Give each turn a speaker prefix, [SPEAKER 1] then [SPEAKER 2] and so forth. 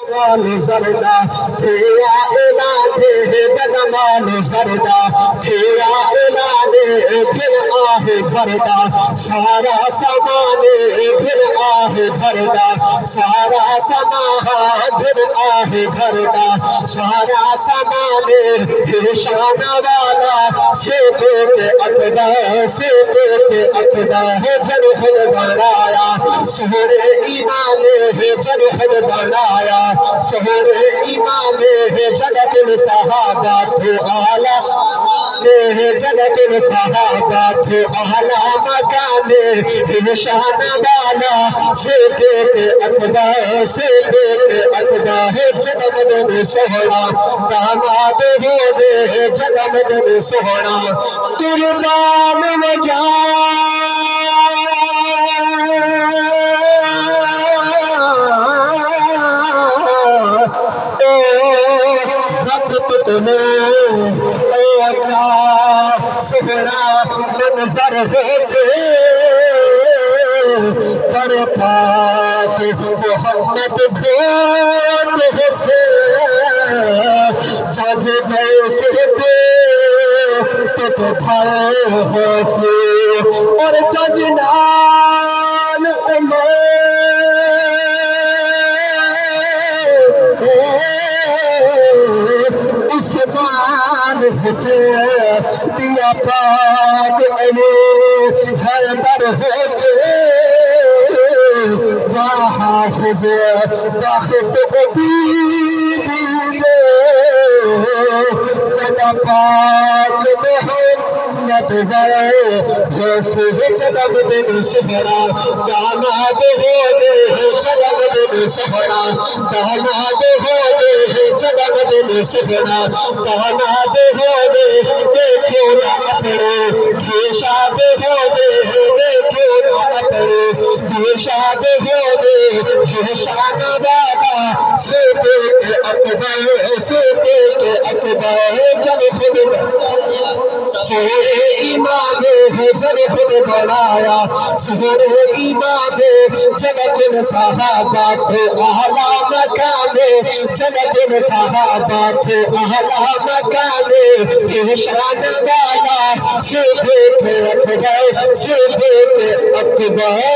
[SPEAKER 1] मानो सरदा थिया इलादे जगमानो सरदा थिया इलादे फिर आहे भरदा सारा समाने फिर आहे भरदा सारा समा फिर आहे भरदा सारा समाने फिर शान वाला से पे अकदा से पे अकदा है जरहद बनाया सोहरे इमाम है जरहद बनाया सोहरे इमाम है जगत सहाबा तो आला है जगत सहाबा तो आला मकाम है शान वाला से पे अकदा से पे अकदा है जगत में सोहरा दामाद हो दे जगत में सोहरा कुर्बान वजा सुहरा नजर से पर पाक मोहम्मद बोल से जज से पे भर से और जजनान से दिया पाक अली हैदर से हाफिज दाखिल बीबी जदा पाक मोहम्मद से जन्म दिन सुहरा दामाद हो दे जन्म दिन सुहरा दामाद हो दे जन्म दिन सुहरा दामाद हो दे देखो ना अपने शाद हो दे देखो ना अपने शाद हो दे शान वाला से पे अकबर से पे अकबर जब खुद सोहरे इमाम है जब खुद बनाया सोहरे इमाम जगत सहाबा को आला मकाम जगत सहाबा को आला मकाम है शान वाला से पे अकबर से पे अकबर